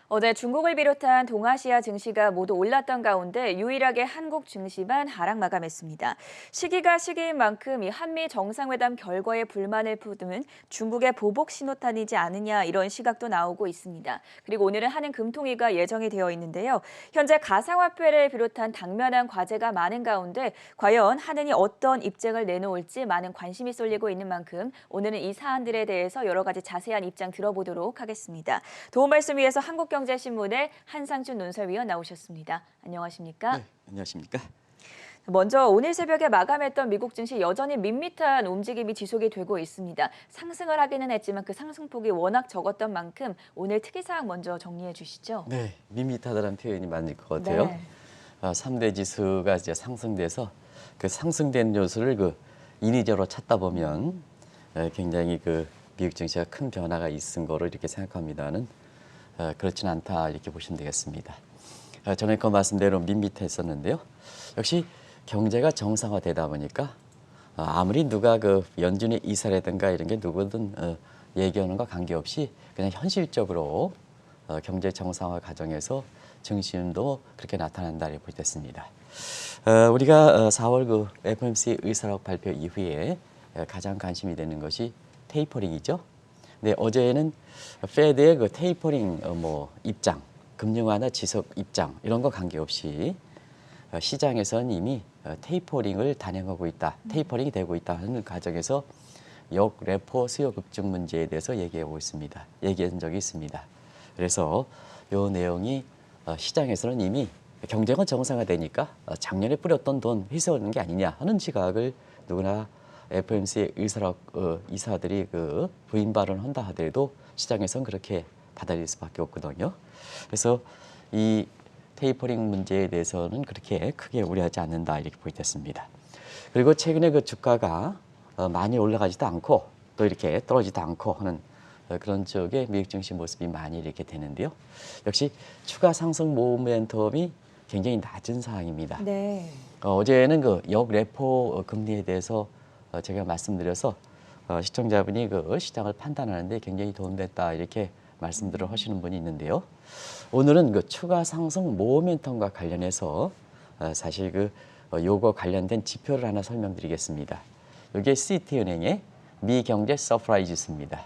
어제 중국을 비롯한 동아시아 증시가 모두 올랐던 가운데 유일하게 한국 증시만 하락 마감했습니다. 시기가 시기인 만큼 이 한미 정상회담 결과에 불만을 품은 중국의 보복 신호탄이지 않느냐 이런 시각도 나오고 있습니다. 그리고 오늘은 한은 금통위가 예정이 되어 있는데요. 현재 가상화폐를 비롯한 당면한 과제가 많은 가운데 과연 한은이 어떤 입장을 내놓을지 많은 관심이 쏠리고 있는 만큼 오늘은 이 사안들에 대해서 여러 가지 자세한 입장 들어보도록 하겠습니다. 도움 말씀 위해서 한국경제신문의 한상준 논설위원 나오셨습니다. 안녕하십니까? 네, 안녕하십니까? 먼저 오늘 새벽에 마감했던 미국 증시 여전히 밋밋한 움직임이 지속이 되고 있습니다. 상승을 하기는 했지만 그 상승폭이 워낙 적었던 만큼 오늘 특이사항 먼저 정리해 주시죠. 네, 밋밋하다는 표현이 맞을 것 같아요. 네. 3대 지수가 이제 상승돼서 그 상승된 요소를 인위적으로 찾다 보면 굉장히 미국 증시가 큰 변화가 있은 거로 이렇게 생각합니다는 그렇지는 않다 이렇게 보시면 되겠습니다. 전에 그 말씀대로 밋밋했었는데요. 역시 경제가 정상화되다 보니까 아무리 누가 연준의 이사라든가 이런 게 누구든 얘기하는 거 관계없이 그냥 현실적으로 경제 정상화 과정에서 증시도 그렇게 나타난다 이렇게 보겠습니다. 우리가 4월 FOMC 의사록 발표 이후에 가장 관심이 되는 것이 테이퍼링이죠. 네, 어제는 페드의 테이퍼링 입장, 금융 완화 지속 입장 이런 거 관계없이 시장에서는 이미 테이퍼링을 단행하고 있다, 테이퍼링이 되고 있다 하는 과정에서 역레포 수요 급증 문제에 대해서 얘기하고 있습니다. 얘기한 적이 있습니다. 그래서 이 내용이 시장에서는 이미 경제가 정상화되니까 작년에 뿌렸던 돈 회수하는 게 아니냐 하는 시각을 누구나 FOMC 이사들이 부인 발언한다 하더라도 시장에서는 그렇게 받아들일 수밖에 없거든요. 그래서 이 테이퍼링 문제에 대해서는 그렇게 크게 우려하지 않는다 이렇게 보겠습니다. 그리고 최근에 주가가 많이 올라가지도 않고 또 이렇게 떨어지도 않고 하는 그런 쪽의 미국 증시 모습이 많이 이렇게 되는데요. 역시 추가 상승 모멘텀이 굉장히 낮은 상황입니다. 네. 어제는 역레포 금리에 대해서 제가 말씀드려서 시청자분이 시장을 판단하는데 굉장히 도움됐다 이렇게 말씀들을 하시는 분이 있는데요. 오늘은 추가 상승 모멘텀과 관련해서 사실 요거 관련된 지표를 하나 설명드리겠습니다. 이게 시티은행의 미경제 서프라이즈스입니다.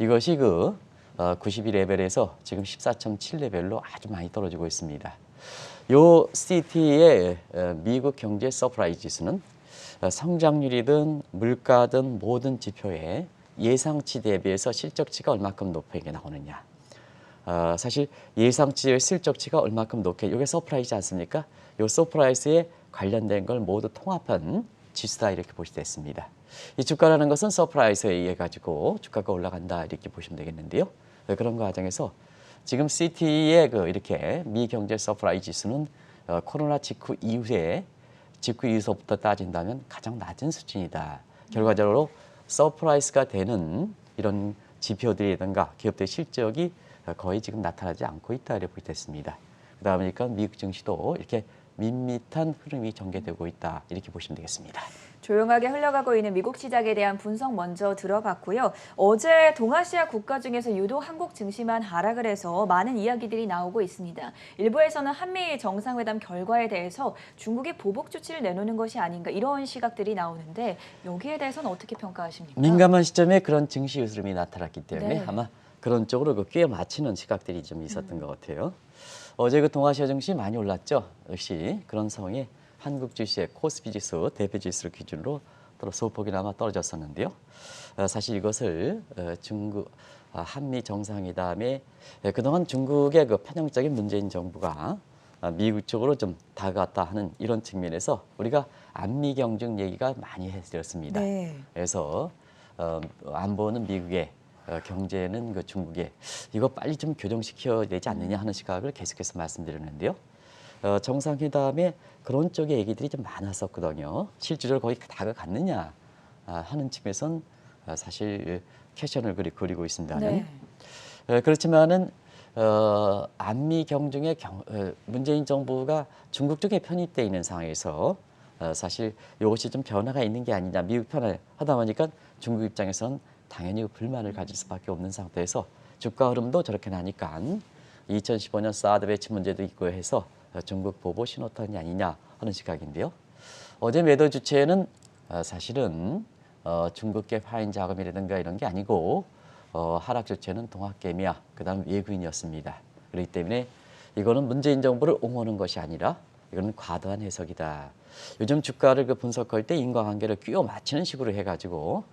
이것이 92레벨에서 지금 14.7레벨로 아주 많이 떨어지고 있습니다. 요 시티의 미국 경제 서프라이즈스는 성장률이든 물가든 모든 지표에 예상치 대비해서 실적치가 얼마큼 높게 나오느냐. 사실 예상치의 실적치가 얼마큼 높게, 이게 서프라이즈 않습니까? 이 서프라이즈에 관련된 걸 모두 통합한 지수다 이렇게 보시면 됐습니다. 이 주가라는 것은 서프라이즈에 의해 가지고 주가가 올라간다 이렇게 보시면 되겠는데요. 그런 과정에서 지금 CT의 이렇게 미경제 서프라이즈 지수는 코로나 직후 이후서부터 따진다면 가장 낮은 수준이다. 결과적으로 서프라이즈가 되는 이런 지표들이든가 기업들의 실적이 거의 지금 나타나지 않고 있다 이렇게 보겠습니다. 그러다 보니까 미국 증시도 이렇게 밋밋한 흐름이 전개되고 있다 이렇게 보시면 되겠습니다. 조용하게 흘러가고 있는 미국 시장에 대한 분석 먼저 들어봤고요. 어제 동아시아 국가 중에서 유독 한국 증시만 하락을 해서 많은 이야기들이 나오고 있습니다. 일부에서는 한미 정상회담 결과에 대해서 중국이 보복 조치를 내놓는 것이 아닌가 이런 시각들이 나오는데 여기에 대해서는 어떻게 평가하십니까? 민감한 시점에 그런 증시 흐름이 나타났기 때문에 네. 아마 그런 쪽으로 꿰 맞추는 시각들이 좀 있었던 것 같아요. 어제 동아시아 증시 많이 올랐죠. 역시 그런 상황에 한국 증시의 코스피 지수 대표 지수를 기준으로 소폭이나마 떨어졌었는데요. 사실 이것을 한미 정상회담에 그동안 중국의 편향적인 문재인 정부가 미국 쪽으로 좀 다가갔다 하는 이런 측면에서 우리가 안미 경중 얘기가 많이 해드렸습니다. 네. 그래서 안보는 미국의 경제는 중국의 이거 빨리 좀 교정시켜야 되지 않느냐 하는 시각을 계속해서 말씀드렸는데요. 정상회담에 그런 쪽의 얘기들이 좀 많았었거든요. 실질적으로 거의 다가갔느냐 하는 측면에선 사실 퀘션을 그리고 있습니다는. 네. 그렇지만은 안미 경중에 문재인 정부가 중국 쪽에 편입돼 있는 상황에서 사실 이것이 좀 변화가 있는 게 아니냐, 미국 편을 하다 보니까 중국 입장에서는 당연히 불만을 가질 수밖에 없는 상태에서 주가 흐름도 저렇게 나니까 2015년 사드 배치 문제도 있고 해서 중국 보복 신호탄이 아니냐 하는 시각인데요. 어제 매도 주체는 사실은 중국계 파인 자금이라든가 이런 게 아니고 하락 주체는 동학개미야, 그다음 외국인이었습니다. 그렇기 때문에 이거는 문재인 정부를 옹호하는 것이 아니라 이거는 과도한 해석이다. 요즘 주가를 그 분석할 때 인과관계를 끼워 맞추는 식으로 해가지고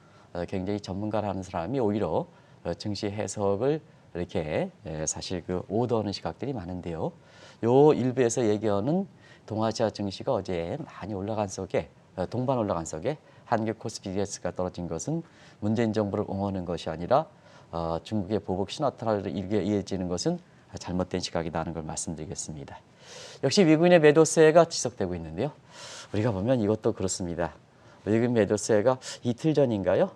굉장히 전문가라는 사람이 오히려 증시 해석을 이렇게 사실 그 오더하는 시각들이 많은데요. 요 일부에서 얘기하는 동아시아 증시가 어제 많이 올라간 속에 동반 올라간 속에 한국 코스피 지수가 떨어진 것은 문재인 정부를 옹호하는 것이 아니라 중국의 보복 신호탄으로 이어지는 것은 잘못된 시각이라는 걸 말씀드리겠습니다. 역시 미국인의 매도세가 지속되고 있는데요. 우리가 보면 이것도 그렇습니다. 미국 매도세가 이틀 전인가요?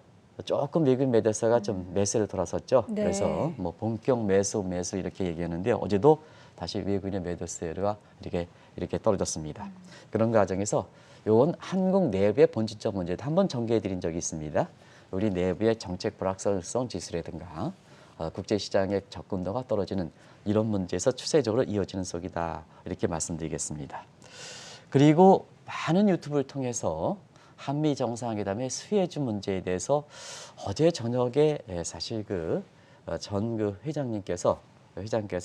조금 미국 매도세가 좀 매수를 돌아섰죠. 네. 그래서 뭐 본격 매수 이렇게 얘기하는데 어제도 다시 미국인의 매도세가 이렇게 떨어졌습니다. 그런 과정에서 요건 한국 내부의 본질적 문제도 한번 전개해 드린 적이 있습니다. 우리 내부의 정책 불확실성 지수라든가 국제시장의 접근도가 떨어지는 이런 문제에서 추세적으로 이어지는 속이다. 이렇게 말씀드리겠습니다. 그리고 많은 유튜브를 통해서 한미 정상회담의 수혜주 문제에 대해서 어제 저녁에 사실 전 회장님께서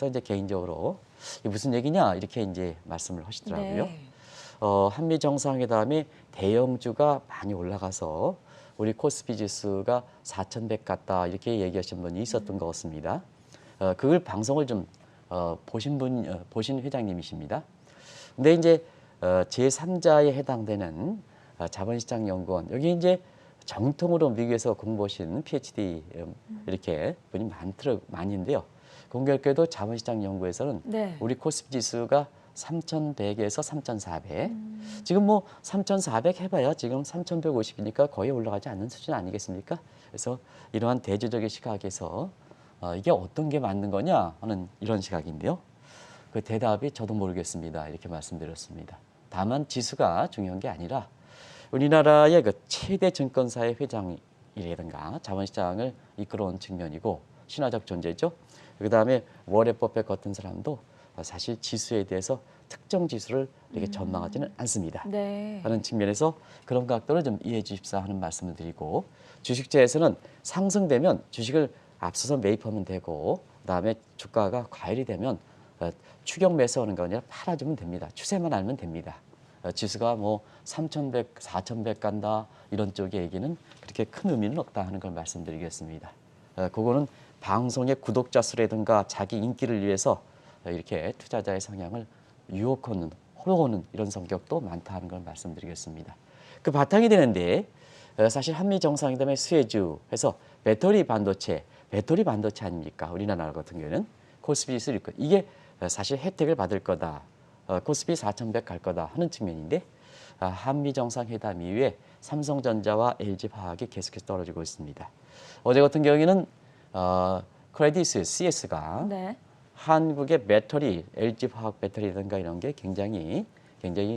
이제 개인적으로 이게 무슨 얘기냐 이렇게 이제 말씀을 하시더라고요. 네. 한미 정상회담이 대형주가 많이 올라가서 우리 코스피 지수가 4,100 갔다 이렇게 얘기하신 분이 있었던 것 같습니다. 그걸 방송을 좀 보신 회장님이십니다. 근데 이제 제3자에 해당되는 자본시장연구원 여기 이제 정통으로 미국에서 공부하신 PhD 이렇게 분이 많은데요. 공교롭게도 자본시장연구에서는 네. 우리 코스피 지수가 3,100에서 3,400. 지금 뭐 3,400 해봐야 지금 3,150이니까 거의 올라가지 않는 수준 아니겠습니까? 그래서 이러한 대조적인 시각에서 이게 어떤 게 맞는 거냐 하는 이런 시각인데요. 그 대답이 저도 모르겠습니다. 이렇게 말씀드렸습니다. 다만 지수가 중요한 게 아니라 우리나라의 그 최대 증권사의 회장이라든가 자본시장을 이끌어온 측면이고 신화적 존재죠. 그다음에 워렌 버핏 같은 사람도 사실 지수에 대해서 특정 지수를 이렇게 전망하지는 않습니다. 네. 하는 측면에서 그런 각도를 좀 이해해 주십사 하는 말씀을 드리고 주식시장에서는 상승되면 주식을 앞서서 매입하면 되고 그다음에 주가가 과열이 되면 추격 매수하는 게 아니라 팔아주면 됩니다. 추세만 알면 됩니다. 지수가 뭐 3,100, 4,100 간다 이런 쪽의 얘기는 그렇게 큰 의미는 없다 하는 걸 말씀드리겠습니다. 그거는 방송의 구독자 수라든가 자기 인기를 위해서 이렇게 투자자의 성향을 유혹하는, 호러하는 이런 성격도 많다 하는 걸 말씀드리겠습니다. 그 바탕이 되는데 사실 한미 정상회담의 수혜주 해서 배터리 반도체 아닙니까? 우리나라 같은 경우에는 코스피 지수 이게 사실 혜택을 받을 거다. 코스피 4,100 갈 거다 하는 측면인데 한미 정상회담 이후에 삼성전자와 LG화학이 계속해서 떨어지고 있습니다. 어제 같은 경우에는 크레디스 CS가 네. 한국의 배터리, LG화학 배터리든가 이런 게 굉장히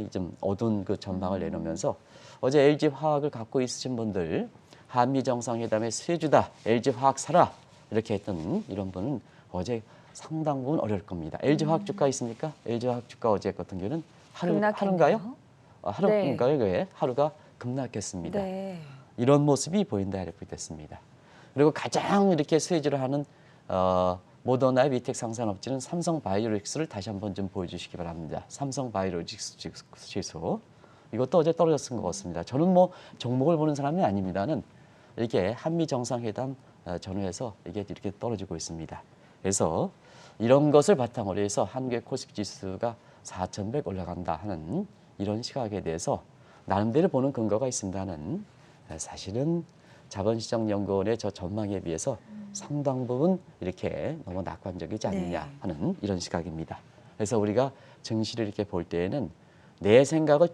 좀 어두운 그 전망을 내놓으면서 어제 LG화학을 갖고 있으신 분들 한미 정상회담의 수혜주다, LG화학 사라 이렇게 했던 이런 분은 어제 상당 부분 어려울 겁니다. LG화학 주가 있습니까? LG화학 주가 어제 같은 경우는 하루인가요? 하루인가요? 네. 하루가 급락했습니다. 네. 이런 모습이 보인다 이렇게 됐습니다. 그리고 가장 이렇게 수혜주를 하는 모더나의 위텍 상산업체는 삼성바이오로직스를 다시 한번 좀 보여주시기 바랍니다. 삼성바이오로직스 지수 이것도 어제 떨어졌은 것 같습니다. 저는 뭐 종목을 보는 사람이 아닙니다는 이렇게 한미 정상회담 전후에서 이게 이렇게 떨어지고 있습니다. 그래서 이런 것을 바탕으로 해서 한국의 코스피 지수가 4,100 올라간다 하는 이런 시각에 대해서 나름대로 보는 근거가 있습니다는 사실은 자본시장연구원의 저 전망에 비해서 상당 부분 이렇게 너무 낙관적이지 않느냐 하는 이런 시각입니다. 그래서 우리가 증시를 이렇게 볼 때에는 내 생각을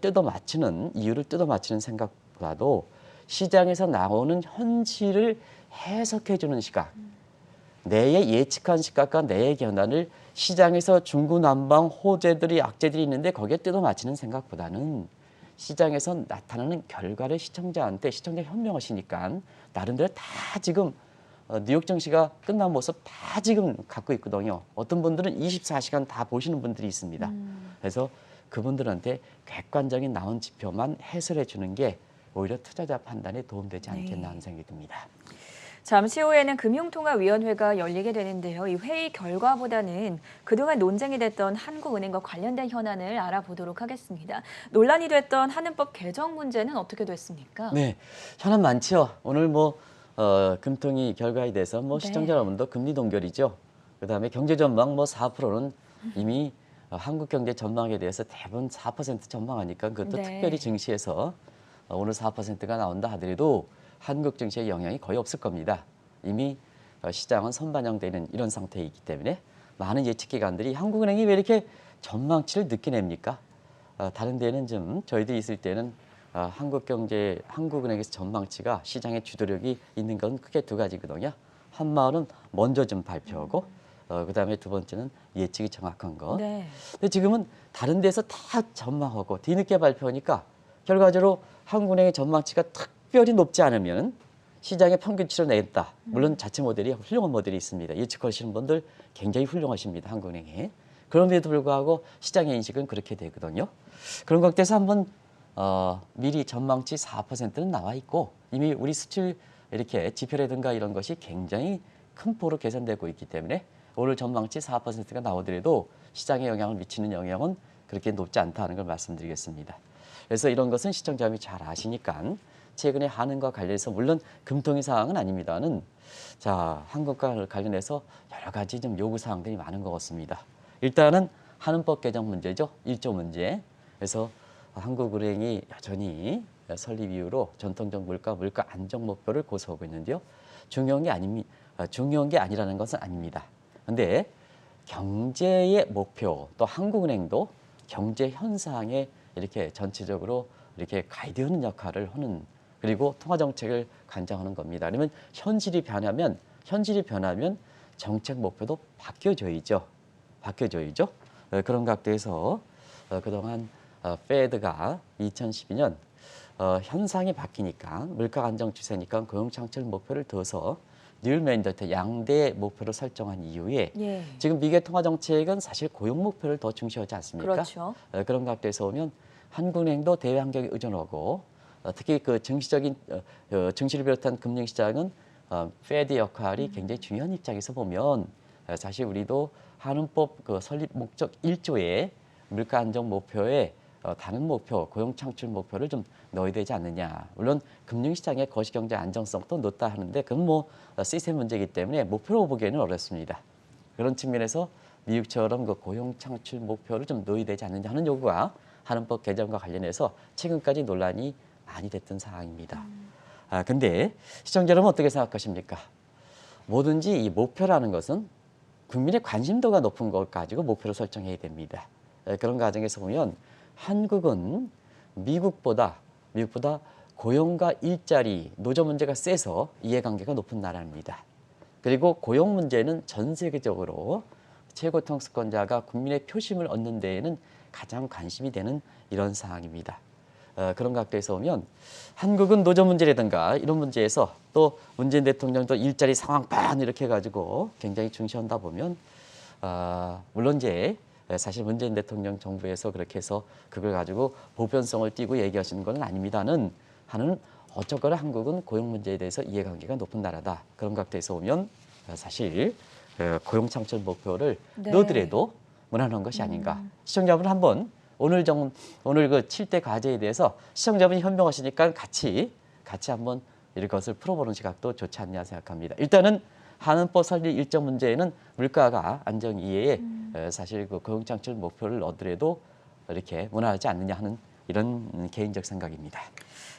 이유를 뜯어 맞히는 생각보다도 시장에서 나오는 현실을 해석해 주는 시각, 내의 예측한 시각과 내의 견단을 시장에서 중구난방 호재들이 악재들이 있는데 거기에 뜯어 맞히는 생각보다는 시장에서 나타나는 결과를 시청자 현명하시니까 나름대로 다 지금 뉴욕 증시가 끝난 모습 다 지금 갖고 있거든요. 어떤 분들은 24시간 다 보시는 분들이 있습니다. 그래서 그분들한테 객관적인 나온 지표만 해설해 주는 게 오히려 투자자 판단에 도움되지 않겠나 하는 생각이 듭니다. 잠시 후에는 금융통화위원회가 열리게 되는데요. 이 회의 결과보다는 그동안 논쟁이 됐던 한국은행과 관련된 현안을 알아보도록 하겠습니다. 논란이 됐던 한은법 개정 문제는 어떻게 됐습니까? 네, 현안 많죠. 오늘 금통위 결과에 대해서 시청자 여러분도 금리 동결이죠. 그다음에 경제 전망 4%는 이미 한국 경제 전망에 대해서 대부분 4% 전망하니까 그것도 네. 특별히 증시에서 오늘 4%가 나온다 하더라도 한국 증시에 영향이 거의 없을 겁니다. 이미 시장은 선반영되는 이런 상태이기 때문에 많은 예측 기관들이 한국은행이 왜 이렇게 전망치를 늦게 냅니까? 다른 데는 좀 저희들이 있을 때는 한국은행에서 전망치가 시장의 주도력이 있는 건 크게 두 가지거든요. 한마디는 먼저 좀 발표하고 그다음에 두 번째는 예측이 정확한 것. 네. 근데 지금은 다른 데서 다 전망하고 뒤늦게 발표하니까 결과적으로 한국은행의 전망치가 특별히 높지 않으면 시장의 평균치를 내겠다. 물론 자체 모델이 훌륭한 모델이 있습니다. 예측하시는 분들 굉장히 훌륭하십니다. 한국은행에. 그럼에도 불구하고 시장의 인식은 그렇게 되거든요. 그런 것에서 한번 미리 전망치 4%는 나와 있고 이미 우리 수출 이렇게 지표라든가 이런 것이 굉장히 큰 폭으로 개선되고 있기 때문에 오늘 전망치 4%가 나오더라도 시장에 영향을 미치는 영향은 그렇게 높지 않다는 걸 말씀드리겠습니다. 그래서 이런 것은 시청자분이 잘 아시니까 최근에 한은과 관련해서 물론 금통위 사항은 아닙니다는 자 한국과 관련해서 여러 가지 좀 요구 사항들이 많은 것 같습니다. 일단은 한은법 개정 문제죠. 1조 문제. 그래서 한국은행이 여전히 설립 이후로 전통적 물가 안정 목표를 고수하고 있는데요. 중요한 게 아니라는 것은 아닙니다. 그런데 경제의 목표 또 한국은행도 경제 현상에 이렇게 전체적으로 이렇게 가이드하는 역할을 하는 그리고 통화 정책을 관장하는 겁니다. 아니면 현실이 변하면 정책 목표도 바뀌어져야죠. 그런 각도에서 그동안 페드가 2012년 현상이 바뀌니까 물가 안정 추세니까 고용 창출 목표를 둬서 듀얼 맨데이트 양대 목표를 설정한 이후에 예. 지금 미국의 통화 정책은 사실 고용 목표를 더 중시하지 않습니까? 그렇죠. 그런 각도에서 보면 한국은행도 대외 환경에 의존하고 특히 그 증시를 비롯한 금융시장은 페드 역할이 굉장히 중요한 입장에서 보면 사실 우리도 한은법 설립 목적 1조에 물가 안정 목표에 다른 목표, 고용 창출 목표를 좀 넣어야 되지 않느냐. 물론 금융시장의 거시경제 안정성도 높다 하는데 그건 시스템 문제이기 때문에 목표로 보기에는 어렵습니다. 그런 측면에서 미국처럼 그 고용 창출 목표를 좀 넣어야 되지 않느냐 하는 요구가 한은법 개정과 관련해서 최근까지 논란이 많이 됐던 사항입니다. 근데 시청자 여러분 어떻게 생각하십니까? 뭐든지 이 목표라는 것은 국민의 관심도가 높은 것 가지고 목표를 설정해야 됩니다. 그런 과정에서 보면 한국은 미국보다 고용과 일자리, 노조 문제가 세서 이해관계가 높은 나라입니다. 그리고 고용 문제는 전 세계적으로 최고 통수권자가 국민의 표심을 얻는 데에는 가장 관심이 되는 이런 상황입니다. 그런 각도에서 보면 한국은 노조 문제라든가 이런 문제에서 또 문재인 대통령도 일자리 상황판 이렇게 해가지고 굉장히 중시한다 보면 물론 이제 사실 문재인 대통령 정부에서 그렇게 해서 그걸 가지고 보편성을 띠고 얘기하시는 건 아닙니다는 하는 어쩌거나 한국은 고용 문제에 대해서 이해관계가 높은 나라다. 그런 각도에서 보면 사실 고용 창출 목표를 네. 넣더라도 무난한 것이 아닌가. 시청자분 한번 오늘 그 7대 과제에 대해서 시청자분이 현명하시니까 같이 한번 이것을 풀어보는 시각도 좋지 않냐 생각합니다. 일단은 한은법 설립 일정 문제에는 물가가 안정 이외에 사실 그 고용 창출 목표를 얻더라도 이렇게 무난하지 않느냐 하는 이런 개인적 생각입니다.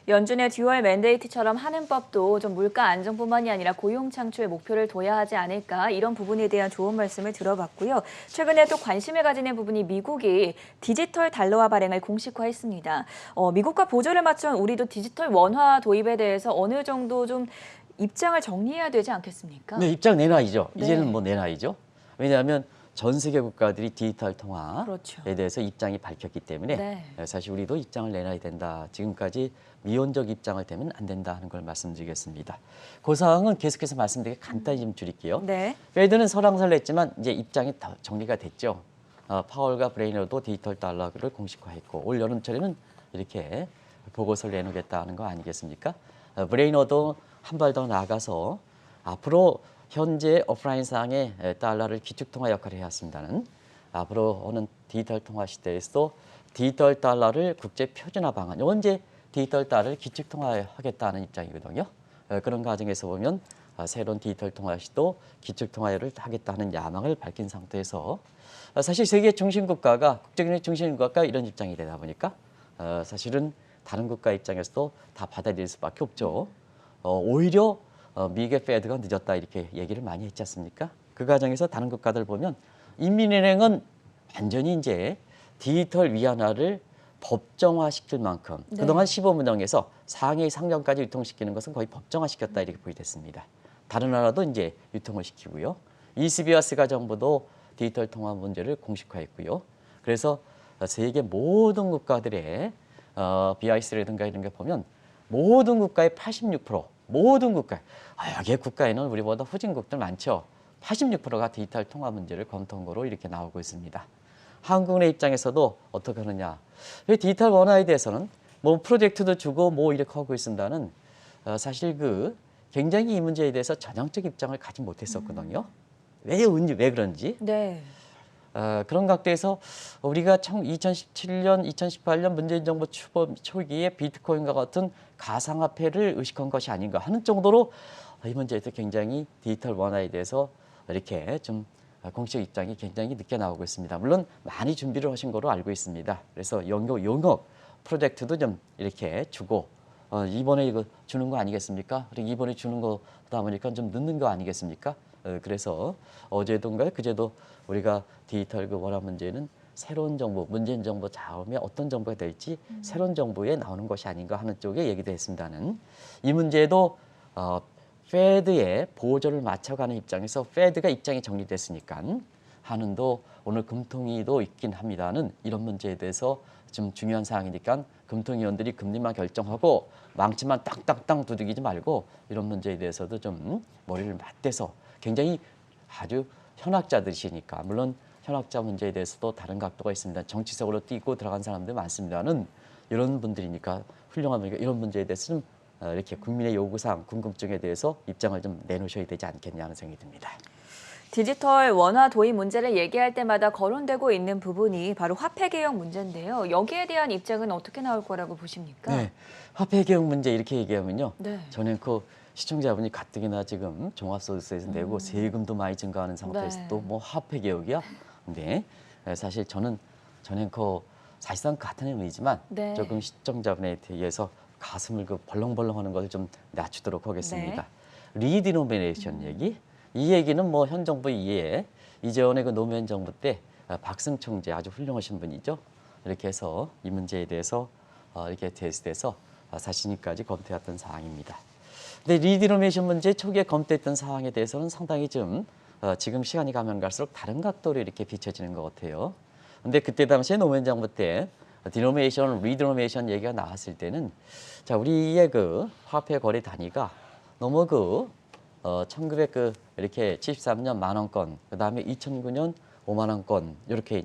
연준의 듀얼 맨데이트처럼 한은법도 좀 물가 안정뿐만이 아니라 고용 창출 목표를 둬야 하지 않을까 이런 부분에 대한 좋은 말씀을 들어봤고요. 최근에 또 관심을 가지는 부분이 미국이 디지털 달러화 발행을 공식화했습니다. 미국과 보조를 맞춘 우리도 디지털 원화 도입에 대해서 어느 정도 좀 입장을 정리해야 되지 않겠습니까? 네, 입장 내놔야죠. 네. 이제는 내놔야죠. 왜냐하면 전 세계 국가들이 디지털 통화에 그렇죠. 대해서 입장이 밝혔기 때문에 네. 사실 우리도 입장을 내놔야 된다. 지금까지 미온적 입장을 대면 안 된다 하는 걸 말씀드리겠습니다. 그 사항은 계속해서 말씀드리게 간단히 좀 줄일게요. 네. 페드는 설왕설래 했지만 이제 입장이 다 정리가 됐죠. 파월과 브레이너도 디지털 달러를 공식화했고 올 여름철에는 이렇게 보고서를 내놓겠다는 거 아니겠습니까? 브레이너도 한 발 더 나아가서 앞으로 현재 오프라인상의 달러를 기축통화 역할을 해왔습니다는 앞으로 오는 디지털 통화 시대에서도 디지털 달러를 국제 표준화 방안, 언제 디지털 달러를 기축통화하겠다는 입장이거든요. 그런 과정에서 보면 새로운 디지털 통화 시도 기축통화를 하겠다는 야망을 밝힌 상태에서 사실 세계 중심 국가가 국제경제 중심 국가가 이런 입장이 되다 보니까 사실은 다른 국가 입장에서도 다 받아들일 수밖에 없죠. 오히려 미국의 페드가 늦었다 이렇게 얘기를 많이 했지 않습니까? 그 과정에서 다른 국가들 보면 인민은행은 완전히 이제 디지털 위안화를 법정화시킬 만큼 네. 그동안 시범운영에서 상해 상점까지 유통시키는 것은 거의 법정화시켰다 이렇게 보이됐습니다. 다른 나라도 이제 유통을 시키고요. ECB와 스가 정부도 디지털 통화 문제를 공식화했고요. 그래서 세계 모든 국가들의 BIC라든가 이런 게 보면 모든 국가의 86% 모든 국가, 여기에 국가에는 우리보다 후진국들 많죠. 86%가 디지털 통화 문제를 검토한 거로 이렇게 나오고 있습니다. 한국의 입장에서도 어떻게 하느냐. 디지털 원화에 대해서는 뭐 프로젝트도 주고 뭐 이렇게 하고 있습니다는 사실 굉장히 이 문제에 대해서 전향적 입장을 가지 못했었거든요. 왜 그런지. 네. 그런 각도에서 우리가 2017년, 2018년 문재인 정부 초기에 비트코인과 같은 가상화폐를 의식한 것이 아닌가 하는 정도로 이 문제에서 굉장히 디지털 원화에 대해서 이렇게 좀 공식 입장이 굉장히 늦게 나오고 있습니다. 물론 많이 준비를 하신 거로 알고 있습니다. 그래서 용역 프로젝트도 좀 이렇게 주고 이번에 이거 주는 거 아니겠습니까? 그리고 이번에 주는 거다 보니까 좀 늦는 거 아니겠습니까? 그래서 어제도인가요? 그제도 우리가 디지털 원화 문제는 새로운 정부, 문재인 정부 다음에 어떤 정부가 될지 새로운 정부에 나오는 것이 아닌가 하는 쪽에 얘기도 했습니다는 이 문제도 페드의 보조를 맞춰가는 입장에서 페드가 입장이 정리됐으니까 한은도 오늘 금통위도 있긴 합니다는 이런 문제에 대해서 좀 중요한 사항이니까 금통위원들이 금리만 결정하고 망치만 땅땅땅 두들기지 말고 이런 문제에 대해서도 좀 머리를 맞대서 굉장히 아주 현학자들이시니까 물론 현학자 문제에 대해서도 다른 각도가 있습니다. 정치적으로 뛰고 들어간 사람들 많습니다는 이런 분들이니까 훌륭한 분이니까 이런 문제에 대해서 좀 이렇게 국민의 요구사항, 궁금증에 대해서 입장을 좀 내놓으셔야 되지 않겠냐 하는 생각이 듭니다. 디지털 원화 도입 문제를 얘기할 때마다 거론되고 있는 부분이 바로 화폐 개혁 문제인데요. 여기에 대한 입장은 어떻게 나올 거라고 보십니까? 네, 화폐 개혁 문제 이렇게 얘기하면요. 네. 저는 시청자분이 가뜩이나 지금 종합소득세에서 내고 세금도 많이 증가하는 상태에서 네. 또 뭐 화폐 개혁이야? 근데 사실 저는 사실상 같은 의미지만 네. 조금 시청자분에 대해서 가슴을 벌렁벌렁하는 것을 좀 낮추도록 하겠습니다. 리디노미네이션 얘기. 이 얘기는 뭐 현 정부 이외에 이전에 노무현 정부 때 박승 총재 아주 훌륭하신 분이죠. 이렇게 해서 이 문제에 대해서 이렇게 제시돼서 사실까지 검토했던 사항입니다. 근데 리디노미네이션 문제 초기에 검토했던 사항에 대해서는 상당히 좀 지금 시간이 가면 갈수록 다른 각도로 이렇게 비춰지는 것 같아요. 근데 그때 당시에 노무현 정부 때 디노미네이션, 리디노미네이션 얘기가 나왔을 때는 자 우리의 화폐 거래 단위가 너무 1900 73년 10,000원권, 그다음에 2009년 50,000원권 이렇게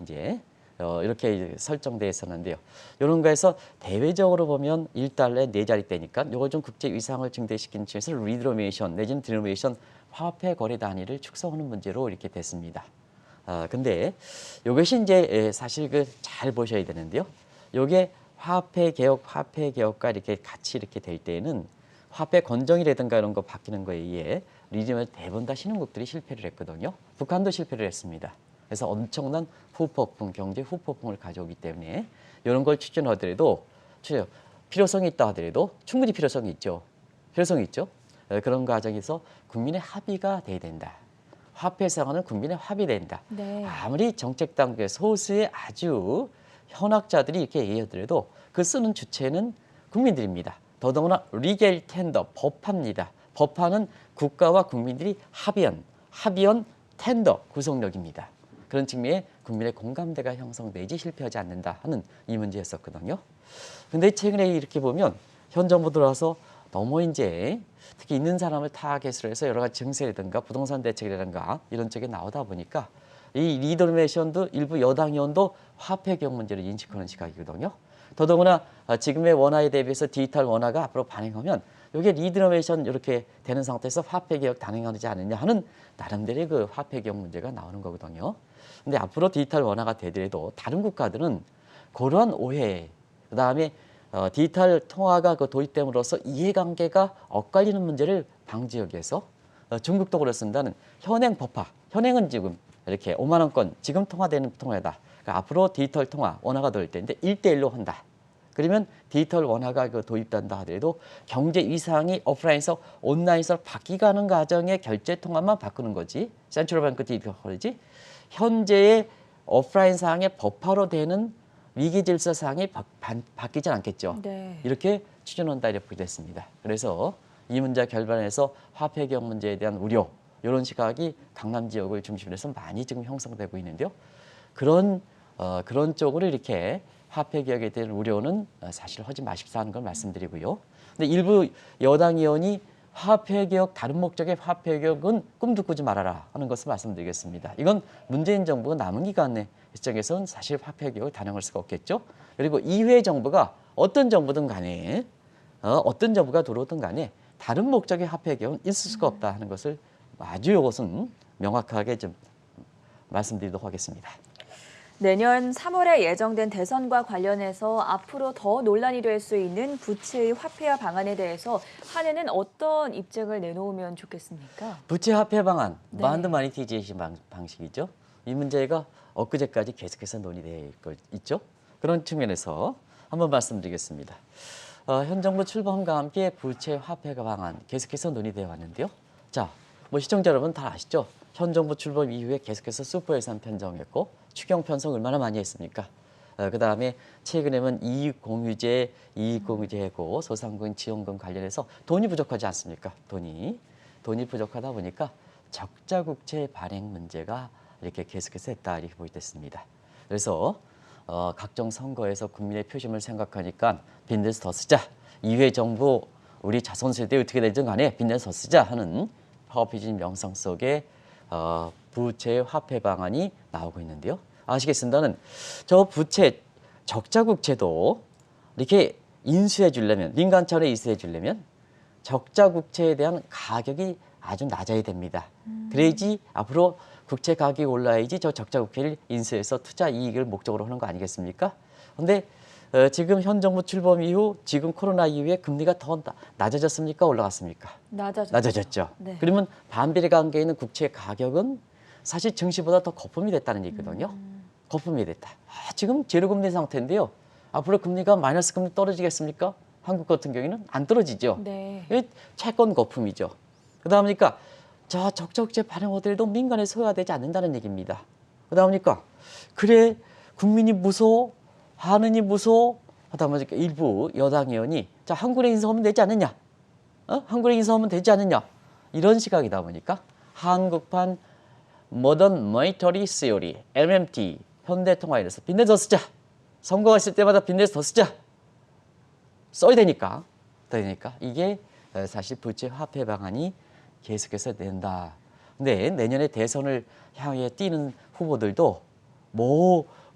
이렇게 설정돼 있었는데요. 이런 거에서 대외적으로 보면 1달러에 4자릿대니까 이걸 좀 국제 위상을 증대시키는 측에서 리디노미네이션 내지는 디노미네이션 화폐 거래 단위를 축소하는 문제로 이렇게 됐습니다. 근데 이것이 이제 사실 잘 보셔야 되는데요. 이게 화폐 개혁과 이렇게 같이 이렇게 될 때에는 화폐 건정이라든가 이런 거 바뀌는 거에 의해 리디노미네이션 대부분 다 신흥국들이 실패를 했거든요. 북한도 실패를 했습니다. 그래서 엄청난 경제 후폭풍을 가져오기 때문에 이런 걸 추진하더라도 필요성이 있다 하더라도 충분히 필요성이 있죠. 그런 과정에서 국민의 합의가 돼야 된다. 화폐 상황은 국민의 합의된다. 네. 아무리 정책 당국의 소수의 아주 현학자들이 이렇게 얘기하더라도 그 쓰는 주체는 국민들입니다. 더더구나 리겔 텐더, 법화입니다. 법화는 국가와 국민들이 합의한 텐더 구속력입니다. 그런 측면에 국민의 공감대가 형성되지 실패하지 않는다 하는 이 문제였었거든요. 근데 최근에 이렇게 보면 현 정부 들어와서 너무 이제 특히 있는 사람을 타겟으로 해서 여러 가지 정세라든가 부동산 대책이라든가 이런 쪽에 나오다 보니까 이 리더메이션도 일부 여당 의원도 화폐 개혁 문제를 인식하는 시각이거든요. 더더구나 지금의 원화에 대비해서 디지털 원화가 앞으로 반영하면 이게 리더메이션 이렇게 되는 상태에서 화폐 개혁 단행하지 않느냐 하는 나름대로의 그 화폐 개혁 문제가 나오는 거거든요. 근데 앞으로 디지털 원화가 되더라도 다른 국가들은 그러한 오해, 그다음에 디지털 통화가 그 도입됨으로써 이해관계가 엇갈리는 문제를 방지하기 위해서 중국도 그렇습니다는 현행 법화, 현행은 지금 이렇게 5만 원권 지금 통화되는 통화다. 그러니까 앞으로 디지털 통화 원화가 도입 되는데 1대1로 한다. 그러면 디지털 원화가 그 도입된다 하더라도 경제 이상이 오프라인에서 온라인에서 바뀌가는 과정의 결제 통화만 바꾸는 거지. 센트럴뱅크 디지털이지. 현재의 오프라인 상의 법화로 되는 위기 질서 상이 바뀌지 않겠죠. 네. 이렇게 추진한다 이렇게 됐습니다. 그래서 이 문제 결반에서 화폐 개혁 문제에 대한 우려 이런 시각이 강남 지역을 중심으로 해서 많이 지금 형성되고 있는데요. 그런 쪽으로 이렇게 화폐 개혁에 대한 우려는 사실 하지 마십사 하는 걸 말씀드리고요. 근데 일부 여당 의원이 화폐 개혁 다른 목적의 화폐 개혁은 꿈도 꾸지 말아라 하는 것을 말씀드리겠습니다. 이건 문재인 정부가 남은 기간의 시점에서는 사실 화폐 개혁을 단행할 수가 없겠죠. 그리고 이후의 정부가 어떤 정부든 간에 어떤 정부가 들어오든 간에 다른 목적의 화폐 개혁은 있을 수가 없다 하는 것을 아주 이것은 명확하게 좀 말씀드리도록 하겠습니다. 내년 3월에 예정된 대선과 관련해서 앞으로 더 논란이 될 수 있는 부채의 화폐화 방안에 대해서 한해는 어떤 입장을 내놓으면 좋겠습니까? 부채 화폐 방안, 네. 반드 마니티제이션 방식이죠. 이 문제가 엊그제까지 계속해서 논의되어 있죠. 그런 측면에서 한번 말씀드리겠습니다. 현 정부 출범과 함께 부채 화폐 방안 계속해서 논의되어 왔는데요. 자, 뭐 시청자 여러분 다 아시죠? 현 정부 출범 이후에 계속해서 슈퍼 예산 편성했고 추경 편성 얼마나 많이 했습니까? 그다음에 최근에는 이익공유제고 소상공인 지원금 관련해서 돈이 부족하지 않습니까? 돈이 부족하다 보니까 적자 국채 발행 문제가 이렇게 계속해서 했다 이렇게 보이겠습니다. 그래서 각종 선거에서 국민의 표심을 생각하니까 빚내서 더 쓰자. 이후에 정부 우리 자손 세대 어떻게 되든 간에 빚내서 더 쓰자 하는 파워피진 명상 속에 부채 화폐 방안이 나오고 있는데요. 아시겠습니다는 저 부채 적자 국채도 이렇게 인수해 주려면 민간 차원에 인수해 주려면 적자 국채에 대한 가격이 아주 낮아야 됩니다. 그래야지 앞으로 국채 가격이 올라야지 저 적자 국채를 인수해서 투자 이익을 목적으로 하는 거 아니겠습니까? 그런데 지금 현 정부 출범 이후 지금 코로나 이후에 금리가 더 낮아졌습니까? 올라갔습니까? 낮아졌죠. 네. 그러면 반비례 관계에 있는 국채 가격은 사실 증시보다 더 거품이 됐다는 얘기거든요. 거품이 됐다. 지금 제로금리 상태인데요. 앞으로 금리가 마이너스 금리 떨어지겠습니까? 한국 같은 경우에는 안 떨어지죠. 네. 채권 거품이죠. 그러니까 자 적자국채 발행하더라도 민간에 소화되지 않는다는 얘기입니다. 그러니까 그래 국민이 무서워 하느니 무서워 하다 보니까 일부 여당 의원이 자 한국에 인수하면 되지 않느냐, 한국에 인수하면 되지 않느냐 이런 시각이다 보니까 한국판 모던 모니터리 시어리 MMT 현대통화에 대해서 빚내서 더 쓰자. 선거가 있을 때마다 빚내서 더 쓰자. 써야 되니까 이게 사실 부채 화폐 방안이 계속해서 된다. 근데 내년에 대선을 향해 뛰는 후보들도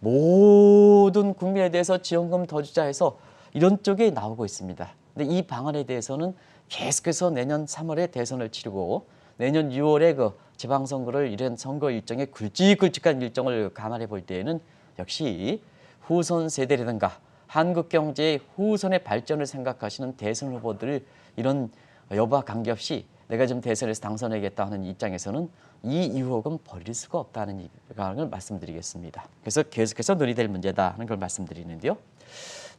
모든 국민에 대해서 지원금 더 주자 해서 이런 쪽에 나오고 있습니다. 근데 이 방안에 대해서는 계속해서 내년 3월에 대선을 치르고 내년 6월에 그 지방선거를 이런 선거 일정에 굵직굵직한 일정을 감안해 볼 때에는 역시 후손 세대라든가 한국 경제의 후손의 발전을 생각하시는 대선 후보들 이런 여부와 관계없이 내가 좀 대선에서 당선하겠다 하는 입장에서는 이 유혹은 버릴 수가 없다는 걸 말씀드리겠습니다. 그래서 계속해서 논의될 문제다 하는 걸 말씀드리는데요.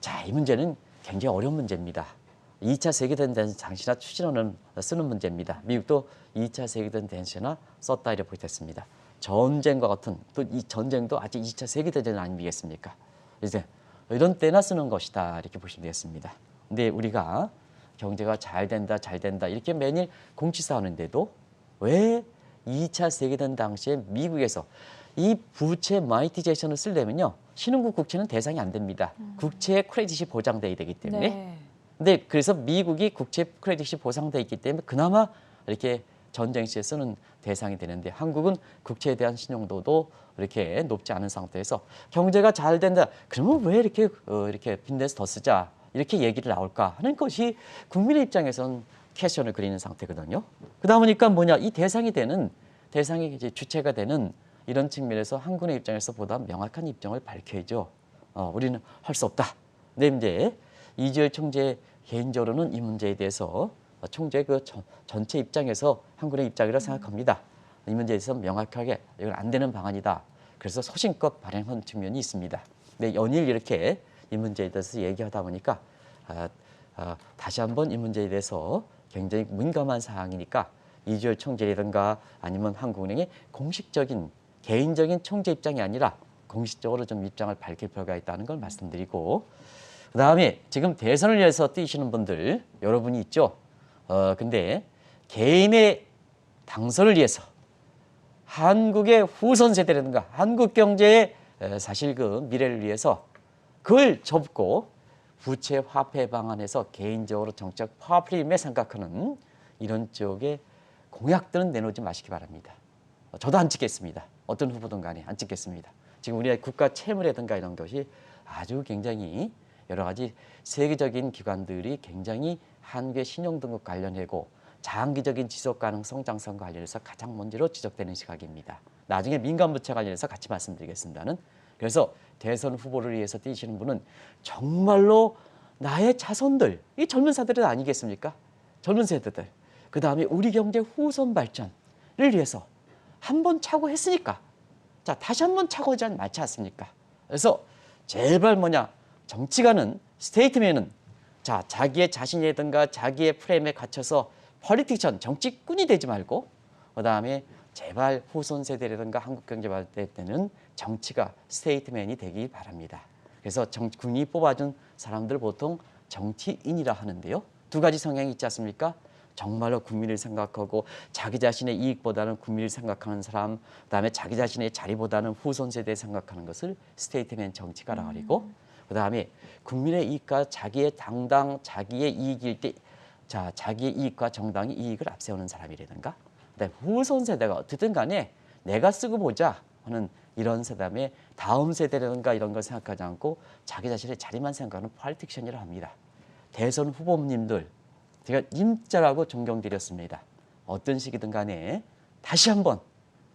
자, 이 문제는 굉장히 어려운 문제입니다. 2차 세계대전 당시나 추진하는 쓰는 문제입니다. 미국도 2차 세계대전 당시나 썼다 이렇게 보겠습니다. 전쟁과 같은 또 이 전쟁도 아직 2차 세계대전 아니겠습니까? 이제 이런 때나 쓰는 것이다 이렇게 보시면 되겠습니다. 근데 우리가 경제가 잘 된다 이렇게 매일 공치사하는데도 왜 2차 세계대전 당시에 미국에서 이 부채 모니타이제이션을 쓰려면요. 신흥국 국채는 대상이 안 됩니다. 국채 크레딧이 보장돼야 되기 때문에. 네. 근데 그래서 미국이 국채 크레딧이 보장돼 있기 때문에 그나마 이렇게 전쟁 시에 쓰는 대상이 되는데 한국은 국채에 대한 신용도도 이렇게 높지 않은 상태에서 경제가 잘 된다. 그러면 왜 이렇게 빚내서 더 쓰자 이렇게 얘기를 나올까 하는 것이 국민의 입장에서는 퀘스천을 그리는 상태거든요. 그러다 보니까 뭐냐 이 대상이 이제 주체가 되는 이런 측면에서 한국의 입장에서 보다 명확한 입장을 밝혀야죠. 우리는 할 수 없다. 근데 이제 이주열 총재 개인적으로는 이 문제에 대해서 총재 전체 입장에서 한국의 입장이라 생각합니다. 이 문제에 대해서 명확하게 이건 안 되는 방안이다. 그래서 소신껏 발행한 측면이 있습니다. 근데 연일 이렇게 이 문제에 대해서 얘기하다 보니까 다시 한번 이 문제에 대해서 굉장히 민감한 사항이니까 이주열 총재라든가 아니면 한국은행의 공식적인 개인적인 총재 입장이 아니라 공식적으로 좀 입장을 밝힐 필요가 있다는 걸 말씀드리고 그다음에 지금 대선을 위해서 뛰시는 분들 여러분이 있죠. 근데 개인의 당선을 위해서 한국의 후손 세대라든가 한국 경제의 사실 그 미래를 위해서 그걸 접고 부채 화폐 방안에서 개인적으로 정책 파워프림에 생각하는 이런 쪽의 공약들은 내놓지 마시기 바랍니다. 저도 안 찍겠습니다. 어떤 후보든 간에 안 찍겠습니다. 지금 우리의 국가 채무라든가 이런 것이 아주 굉장히 여러 가지 세계적인 기관들이 굉장히 한국의 신용등급 관련하고 장기적인 지속 가능성 장성 관련해서 가장 먼저로 지적되는 시각입니다. 나중에 민간 부채 관련해서 같이 말씀드리겠습니다는. 그래서 대선 후보를 위해서 뛰시는 분은 정말로 나의 자손들, 이 젊은 세대들 아니겠습니까? 젊은 세대들. 그다음에 우리 경제 후손 발전을 위해서 한 번 차고 했으니까 자 다시 한 번 차고 하지 않지 않습니까? 그래서 제발 뭐냐 정치가는 스테이트맨은 자 자기의 자신이라든가 자기의 프레임에 갇혀서 폴리티션 정치꾼이 되지 말고 그다음에 제발 후손 세대라든가 한국 경제 발달 때는 정치가 스테이트맨이 되기 바랍니다. 그래서 국민이 뽑아준 사람들 보통 정치인이라 하는데요. 두 가지 성향이 있지 않습니까? 정말로 국민을 생각하고 자기 자신의 이익보다는 국민을 생각하는 사람, 그다음에 자기 자신의 자리보다는 후손 세대에 생각하는 것을 스테이트맨 정치가라 그리고 그다음에 국민의 이익과 자기의 당당, 자기의 이익일 때 자, 자기의 이익과 정당의 이익을 앞세우는 사람이라든가 그다음에 후손 세대가 어떻든 간에 내가 쓰고 보자 하는 이런 세대의 다음 세대라든가 이런 걸 생각하지 않고 자기 자신의 자리만 생각하는 폴리틱션이라 합니다. 대선 후보님들 제가 임자라고 존경드렸습니다. 어떤 시기든 간에 다시 한번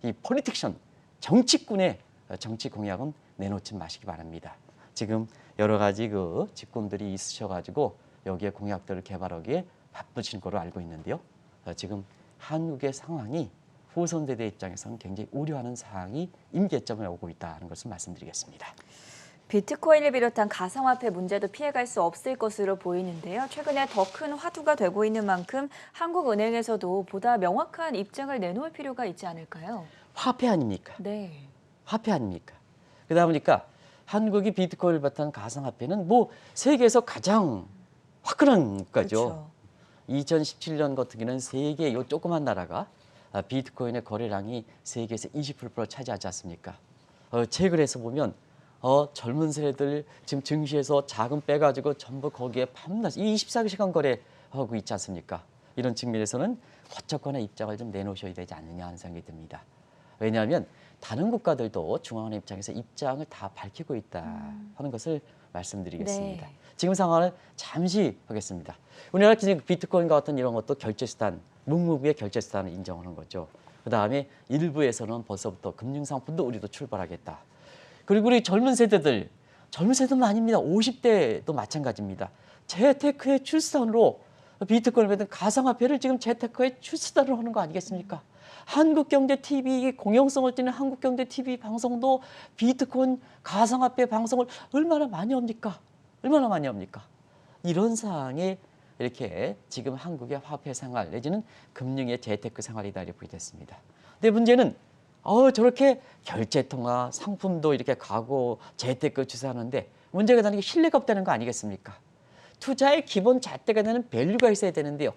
이 폴리틱션, 정치꾼의 정치 공약은 내놓지 마시기 바랍니다. 지금 여러 가지 그 직군들이 있으셔가지고 여기에 공약들을 개발하기에 바쁘신 거로 알고 있는데요. 지금 한국의 상황이 후손 세대 입장에서는 굉장히 우려하는 상황이 임계점에 오고 있다는 것을 말씀드리겠습니다. 비트코인을 비롯한 가상화폐 문제도 피해갈 수 없을 것으로 보이는데요. 최근에 더 큰 화두가 되고 있는 만큼 한국은행에서도 보다 명확한 입장을 내놓을 필요가 있지 않을까요? 화폐 아닙니까? 네. 화폐 아닙니까? 그러다 보니까 한국이 비트코인을 바탕 가상화폐는 뭐 세계에서 가장 화끈한 국가죠. 그렇죠. 2017년 같은 경우는 세계 요 조그만 나라가 비트코인의 거래량이 세계에서 20% 차지하지 않습니까? 책을 해서 보면 젊은 세대들 지금 증시에서 자금 빼가지고 전부 거기에 밤낮 24시간 거래하고 있지 않습니까? 이런 측면에서는 어쨌거나 입장을 좀 내놓으셔야 되지 않느냐 하는 생각이 듭니다. 왜냐하면 다른 국가들도 중앙은행 입장에서 입장을 다 밝히고 있다 하는 것을 말씀드리겠습니다. 네. 지금 상황을 잠시 하겠습니다. 우리나라 비트코인과 같은 이런 것도 결제수단, 묵묵의 결제수단을 인정하는 거죠. 그다음에 일부에서는 벌써부터 금융상품도 우리도 출발하겠다. 그리고 우리 젊은 세대만 아닙니다. 50대도 마찬가지입니다. 재테크의 출산으로 비트코인을 받은 가상화폐를 지금 재테크의 출산으로 하는 거 아니겠습니까? 한국경제TV 공영성을 띠는 한국경제TV 방송도 비트코인 가상화폐 방송을 얼마나 많이 합니까? 얼마나 많이 합니까? 이런 상황에 이렇게 지금 한국의 화폐 생활 내지는 금융의 재테크 생활이다 이렇게 됐습니다. 근데 문제는 저렇게 결제통화 상품도 이렇게 가고 재테크 주사하는데 문제가 되는 게 신뢰가 없다는 거 아니겠습니까? 투자의 기본 잣대가 되는 밸류가 있어야 되는데요.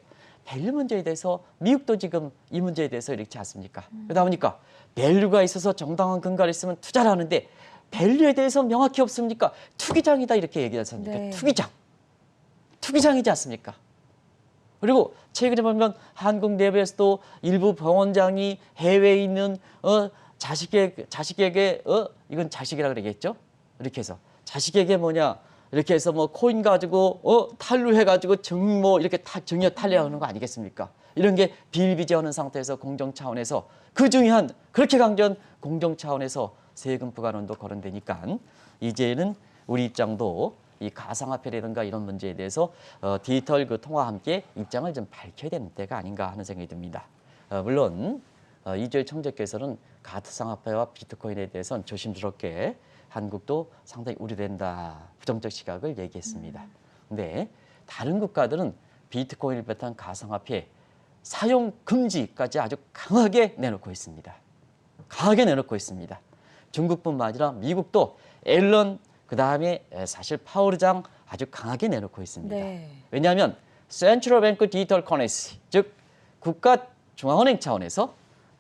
밸류 문제에 대해서 미국도 지금 이 문제에 대해서 이렇지 않습니까? 그러다 보니까 밸류가 있어서 정당한 근거가 있으면 투자를 하는데 밸류에 대해서 명확히 없습니까? 투기장이다 이렇게 얘기하지 않습니까? 네. 투기장이지 않습니까? 그리고 최근에 보면 한국 내부에서도 일부 병원장이 해외에 있는 자식에게 이건 자식이라 그러겠죠? 이렇게 해서 자식에게 뭐냐 이렇게 해서 뭐 코인 가지고 탈루해 가지고 이렇게 증여 탈례하는 거 아니겠습니까? 이런 게 비일비재하는 상태에서 공정 차원에서 그 중요한 그렇게 강조한 공정 차원에서 세금 부과론도 거론되니까 이제는 우리 입장도 이 가상화폐라든가 이런 문제에 대해서 디지털 그 통화와 함께 입장을 좀 밝혀야 되는 때가 아닌가 하는 생각이 듭니다. 물론 이주일 총재께서는 가상화폐와 비트코인에 대해서는 조심스럽게 한국도 상당히 우려된다 부정적 시각을 얘기했습니다. 근데 다른 국가들은 비트코인을 비롯한 가상화폐 사용 금지까지 아주 강하게 내놓고 있습니다. 강하게 내놓고 있습니다. 중국뿐만 아니라 미국도 앨런 그다음에 사실 파우르장 아주 강하게 내놓고 있습니다. 네. 왜냐하면 센트럴 뱅크 디지털 커런시 즉 국가 중앙은행 차원에서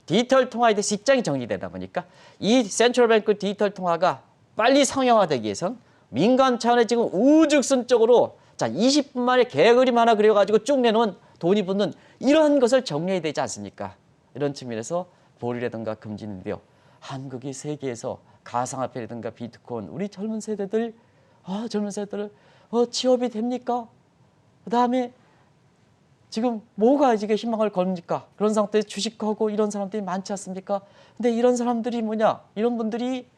디지털 통화에 대해서 입장이 정리되다 보니까 이 센트럴 뱅크 디지털 통화가 빨리 상용화되기 위해선 민간 차원에 지금 우죽순적으로 20분 만에 개그림 하나 그려가지고 쭉 내놓은 돈이 붙는 이러한 것을 정리해야 되지 않습니까? 이런 측면에서 보류라든가 금지인데요. 한국이 세계에서 가상화폐라든가 비트코인 우리 젊은 세대들 취업이 됩니까? 그다음에 지금 뭐가 이게 희망을 겁니까? 그런 상태에서 주식하고 이런 사람들이 많지 않습니까? 근데 이런 사람들이 뭐냐? 이런 분들이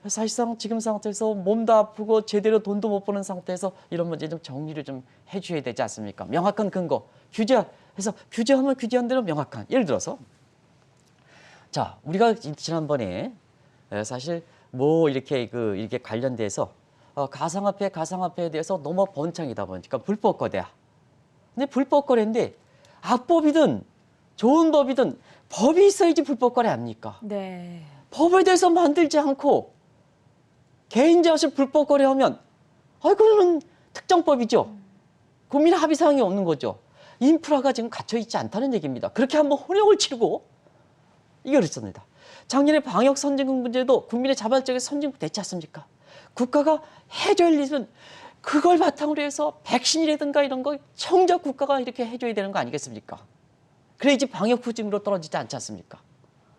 사실상 지금 상태에서 몸도 아프고 제대로 돈도 못 버는 상태에서 이런 문제 좀 정리를 좀 해줘야 되지 않습니까? 명확한 근거, 규제해서 규제하면 규제한 대로 명확한. 예를 들어서 자 우리가 지난번에 사실 뭐 이렇게 관련돼서 가상화폐에 대해서 너무 번창이다 보니까 불법 거래야. 근데 불법 거래인데 악법이든 좋은 법이든 법이 있어야지 불법 거래 아닙니까? 네. 법에 대해서 만들지 않고 개인 자식 불법 거래하면 그거는 특정법이죠. 국민 합의 사항이 없는 거죠. 인프라가 지금 갇혀 있지 않다는 얘기입니다. 그렇게 한번 혼용을 치르고 이게 그렇습니다. 작년에 방역 선진국 문제도 국민의 자발적인 선진국 됐지 않습니까? 국가가 해줘야 할 일은 그걸 바탕으로 해서 백신이라든가 이런 거 정작 국가가 이렇게 해줘야 되는 거 아니겠습니까? 그래야지 방역 후진으로 떨어지지 않지 않습니까?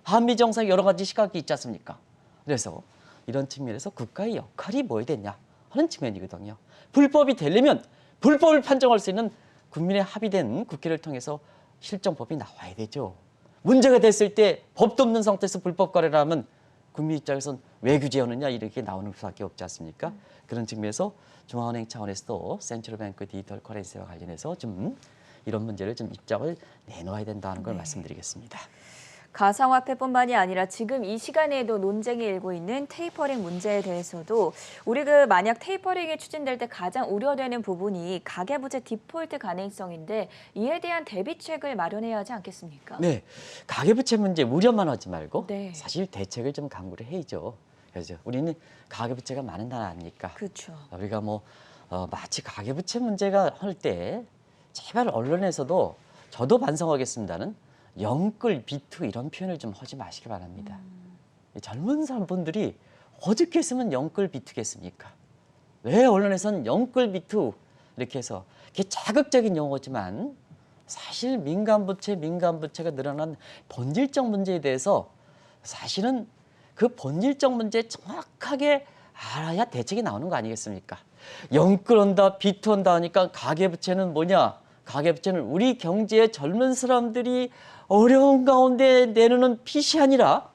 한미 정상의 여러 가지 시각이 있지 않습니까? 그래서 이런 측면에서 국가의 역할이 뭐야 되냐 하는 측면이거든요. 불법이 되려면 불법을 판정할 수 있는 국민의 합의된 국회를 통해서 실정법이 나와야 되죠. 문제가 됐을 때 법도 없는 상태에서 불법 거래를 하면 국민 입장에서는 왜 규제하느냐 이렇게 나오는 수밖에 없지 않습니까? 그런 측면에서 중앙은행 차원에서도 센트럴 뱅크 디지털 커런시와 관련해서 좀 이런 문제를 좀 입장을 내놓아야 된다는 걸 말씀드리겠습니다. 가상화폐뿐만이 아니라 지금 이 시간에도 논쟁이 일고 있는 테이퍼링 문제에 대해서도 우리 만약 테이퍼링이 추진될 때 가장 우려되는 부분이 가계부채 디폴트 가능성인데 이에 대한 대비책을 마련해야 하지 않겠습니까? 네, 가계부채 문제 우려만 하지 말고 네. 사실 대책을 좀 강구를 해야죠. 그래서 우리는 가계부채가 많은 나라 아닙니까? 그렇죠. 우리가 마치 가계부채 문제가 할 때 제발 언론에서도 저도 반성하겠습니다는 영끌 비투 이런 표현을 좀 하지 마시기 바랍니다. 젊은 사람분들이 어떻게 쓰면 영끌 비투겠습니까? 왜 언론에서는 영끌 비투 이렇게 해서 그게 자극적인 용어지만 사실 민간부채가 늘어난 본질적 문제에 대해서 사실은 그 본질적 문제 정확하게 알아야 대책이 나오는 거 아니겠습니까? 영끌한다, 비투한다 하니까 가계부채는 뭐냐? 가계부채는 우리 경제의 젊은 사람들이 어려운 가운데 내놓는 빚이 아니라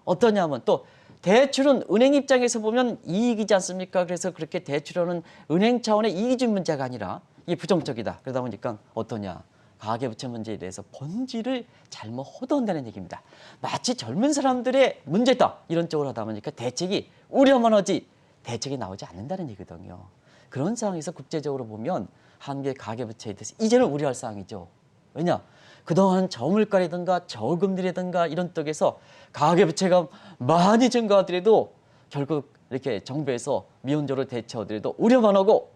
어떠냐면 또 대출은 은행 입장에서 보면 이익이지 않습니까? 그래서 그렇게 대출하는 은행 차원의 이익적 문제가 아니라 이게 부정적이다. 그러다 보니까 어떠냐? 가계부채 문제에 대해서 본질을 잘못 호도한다는 얘기입니다. 마치 젊은 사람들의 문제다 이런 쪽으로 하다 보니까 대책이 우려만 하지 대책이 나오지 않는다는 얘기거든요. 그런 상황에서 국제적으로 보면 한국의 가계부채에 대해서 이제는 우려할 사항이죠. 왜냐? 그동안 저물가라든가 저금리라든가 이런 쪽에서 가계부채가 많이 증가하더라도 결국 이렇게 정부에서 미온적으로 대처하더라도 우려만 하고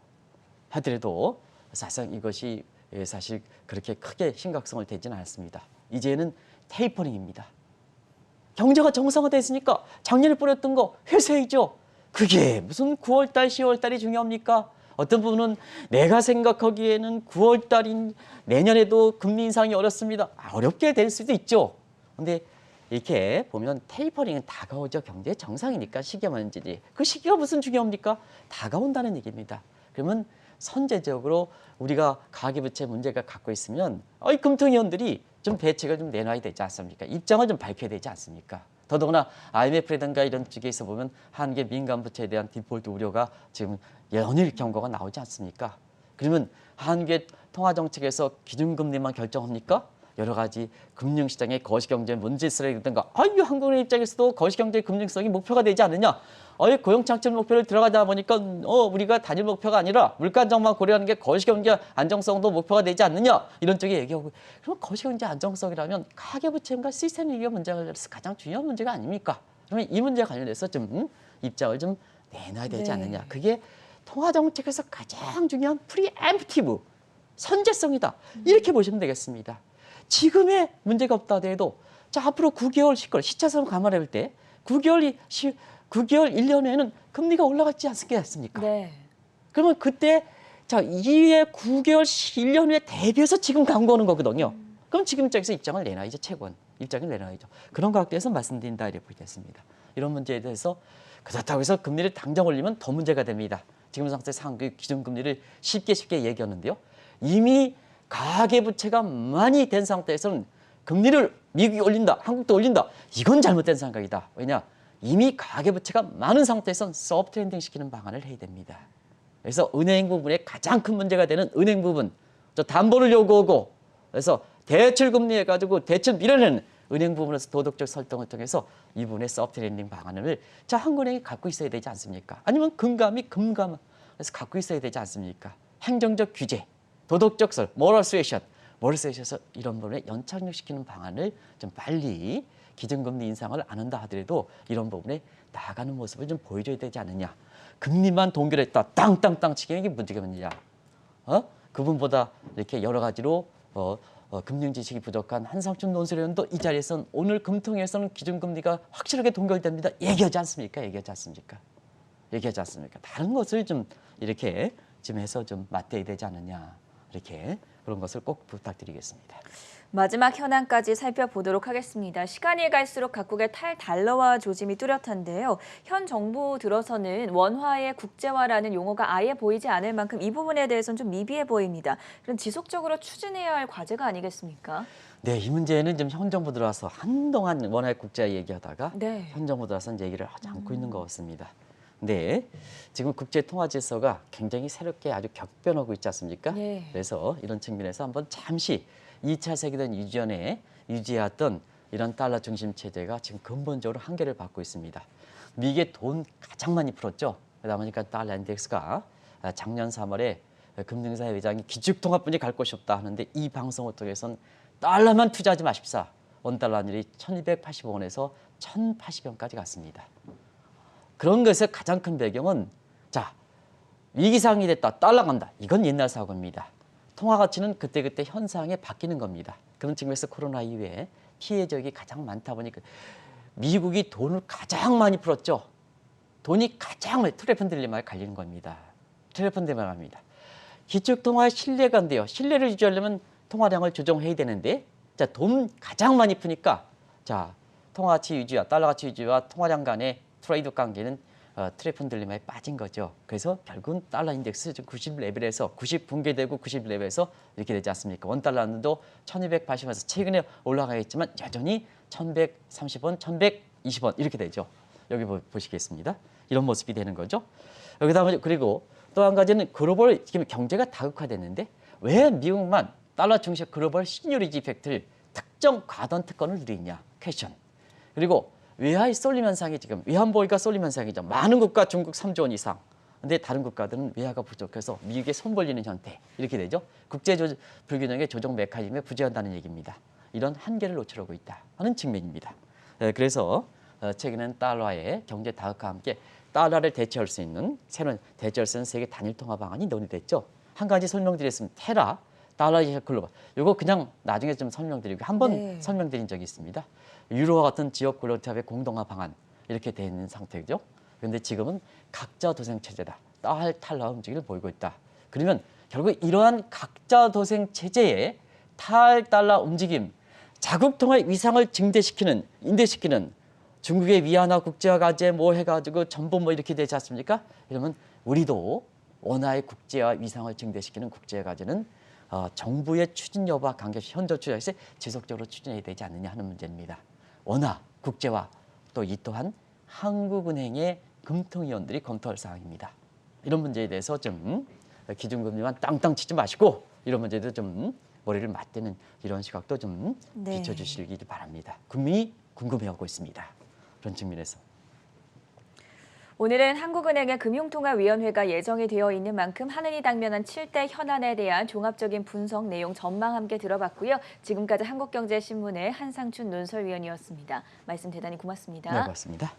하더라도 사실상 이것이 사실 그렇게 크게 심각성을 대지는 않았습니다. 이제는 테이퍼링입니다. 경제가 정상화됐으니까 작년에 뿌렸던 거 회수해야죠. 그게 무슨 9월달, 10월달이 중요합니까? 어떤 분은 내가 생각하기에는 9월달인 내년에도 금리 인상이 어렵습니다. 어렵게 될 수도 있죠. 근데 이렇게 보면 테이퍼링은 다가오죠. 경제 정상이니까 시기가 문제지. 그 시기가 무슨 중요합니까? 다가온다는 얘기입니다. 그러면 선제적으로 우리가 가계부채 문제가 갖고 있으면 이 금통위원들이 좀 대책을 좀 내놔야 되지 않습니까? 입장을 좀 밝혀야 되지 않습니까? 더더구나 IMF라든가 이런 쪽에서 보면 한계 민간 부채에 대한 디폴트 우려가 지금 연일 경고가 나오지 않습니까? 그러면 한계 통화 정책에서 기준금리만 결정합니까? 여러 가지 금융시장의 거시경제 문제스라든가 한국의 입장에서도 거시경제 금융성이 목표가 되지 않느냐? 고용창출 목표를 들어가다 보니까 우리가 단일 목표가 아니라 물가 안정만 고려하는 게 거시경제 안정성도 목표가 되지 않느냐? 이런 쪽에 얘기하고 그럼 거시경제 안정성이라면 가계부채인가 시스템 위기가 문제가 돼서 가장 중요한 문제가 아닙니까? 그러면 이 문제와 관련해서 좀 입장을 좀 내놔야 되지 않느냐? 그게 통화정책에서 가장 중요한 프리엠프티브 선제성이다. 이렇게 보시면 되겠습니다. 지금의 문제가 없다 하더라도 자 앞으로 9개월 10개월 시차선 감안해 볼 때 9개월 1년 후에는 금리가 올라갔지 않습니까? 네. 그러면 그때 자 이에 9개월 1년 후에 대비해서 지금 광고하는 거거든요. 그럼 지금 입장에서 입장을 내놔야죠. 최고원 입장을 내놔야죠. 그런 각도에서 말씀드린다 이렇게 보겠습니다. 이런 문제에 대해서 그렇다고 해서 금리를 당장 올리면 더 문제가 됩니다. 지금 상태에서 한국 기준금리를 쉽게 얘기하는데요. 이미 가계부채가 많이 된 상태에서는 금리를 미국이 올린다, 한국도 올린다. 이건 잘못된 생각이다. 왜냐? 이미 가계부채가 많은 상태에서는 소프트랜딩 시키는 방안을 해야 됩니다. 그래서 은행 부분에 가장 큰 문제가 되는 은행 부분, 저 담보를 요구하고 그래서 대출 금리 해가지고 대출 밀어내는 은행 부분에서 도덕적 설득을 통해서 이 부분의 소프트랜딩 방안을 자 한국은행이 갖고 있어야 되지 않습니까? 아니면 금감에서 갖고 있어야 되지 않습니까? 행정적 규제, 도덕적 설, 모럴 수에이션에서 이런 부분에 연착륙시키는 방안을 좀 빨리 기준금리 인상을 안 한다 하더라도 이런 부분에 나아가는 모습을 좀 보여줘야 되지 않느냐. 금리만 동결했다. 땅땅땅 치기는 이게 문제가 뭐냐. 그분보다 이렇게 여러 가지로 금융 지식이 부족한 한상춘 논설위원도 이 자리에서는 오늘 금통위에서는 기준금리가 확실하게 동결됩니다. 얘기하지 않습니까? 다른 것을 좀 이렇게 좀 해서 좀 맞대야 되지 않느냐. 이렇게 그런 것을 꼭 부탁드리겠습니다. 마지막 현안까지 살펴보도록 하겠습니다. 시간이 갈수록 각국의 탈달러화 조짐이 뚜렷한데요. 현 정부 들어서는 원화의 국제화라는 용어가 아예 보이지 않을 만큼 이 부분에 대해서는 좀 미비해 보입니다. 그럼 지속적으로 추진해야 할 과제가 아니겠습니까? 네, 이 문제는 좀 현 정부 들어와서 한동안 원화의 국제화 얘기하다가 네. 현 정부 들어와서는 얘기를 하지 않고 있는 것 같습니다. 네, 지금 국제통화질서가 굉장히 새롭게 아주 격변하고 있지 않습니까? 네. 그래서 이런 측면에서 한번 잠시 2차 세계대전 이전에 유지했던 이런 달러 중심 체제가 지금 근본적으로 한계를 받고 있습니다. 미국에 돈 가장 많이 풀었죠. 그러다 보니까 달러 인덱스가 작년 3월에 금융사회 회장이 기축통화뿐이 갈 곳이 없다 하는데 이 방송을 통해서는 달러만 투자하지 마십사. 원달러 환율이 1285원에서 1080원까지 갔습니다. 그런 것의 가장 큰 배경은 자 위기상이 됐다. 달러 간다. 이건 옛날 사고입니다. 통화 가치는 그때그때 현상에 바뀌는 겁니다. 그런 측면에서 코로나 이후에 피해 지역이 가장 많다 보니까 미국이 돈을 가장 많이 풀었죠. 돈이 가장 많이 트래펀 딜레마에 갈리는 겁니다. 트래펀 딜레마가 갑니다. 기축통화의 신뢰가 안 돼요. 신뢰를 유지하려면 통화량을 조정해야 되는데 자, 돈 가장 많이 푸니까 자, 통화 가치 유지와 달러 가치 유지와 통화량 간의 트레이드 관계는 트래펀 딜레마에 빠진 거죠. 그래서 결국은 달러 인덱스 90 레벨에서 90 붕괴되고 90 레벨에서 이렇게 되지 않습니까? 원달러도 1280원에서 최근에 올라가겠지만 여전히 1130원, 1120원 이렇게 되죠. 여기 보시겠습니다. 이런 모습이 되는 거죠. 여기다 그리고 또 한 가지는 글로벌 지금 경제가 다극화됐는데 왜 미국만 달러 중심 글로벌 시니어리티 이펙트를 특정 과던 특권을 누리냐 퀘션. 그리고 외화의 쏠림 현상이 지금 외환보유가 쏠림 현상이죠. 많은 국가 중국 3조 원 이상. 근데 다른 국가들은 외화가 부족해서 미국에 손 벌리는 형태 이렇게 되죠. 국제 불균형의 조정 메커니즘에 부재한다는 얘기입니다. 이런 한계를 노출하고 있다 하는 측면입니다. 그래서 최근에는 달러의 경제 다극화와 함께 달러를 대체할 수 있는 새로운 대체할 수 있는 세계 단일 통화 방안이 논의됐죠. 한 가지 설명드렸습니다. 테라 달러 글로벌. 이거 그냥 나중에 좀 설명드리고 한 번 네. 설명드린 적이 있습니다. 유로와 같은 지역 권력탑의 공동화 방안 이렇게 돼 있는 상태죠. 그런데 지금은 각자 도생 체제다. 탈라 움직임을 보이고 있다. 그러면 결국 이러한 각자 도생 체제의 탈달러 움직임, 자국 통화의 위상을 인대시키는 중국의 위안화 국제화 과제 뭐 해가지고 전부 뭐 이렇게 되지 않습니까? 이러면 우리도 원화의 국제화 위상을 증대시키는 국제화 과제는 정부의 추진 여부와 관계없이 현재 추진에서 지속적으로 추진해야 되지 않느냐 하는 문제입니다. 원화 국제화 또 이 또한 한국은행의 금통위원들이 검토할 사항입니다. 이런 문제에 대해서 좀 기준금리만 땅땅 치지 마시고 이런 문제도 좀 머리를 맞대는 이런 시각도 좀 네. 비춰주시기 바랍니다. 국민이 궁금해하고 있습니다. 그런 측면에서. 오늘은 한국은행의 금융통화위원회가 예정이 되어 있는 만큼 한은이 당면한 7대 현안에 대한 종합적인 분석 내용 전망 함께 들어봤고요. 지금까지 한국경제신문의 한상춘 논설위원이었습니다. 말씀 대단히 고맙습니다. 네, 고맙습니다.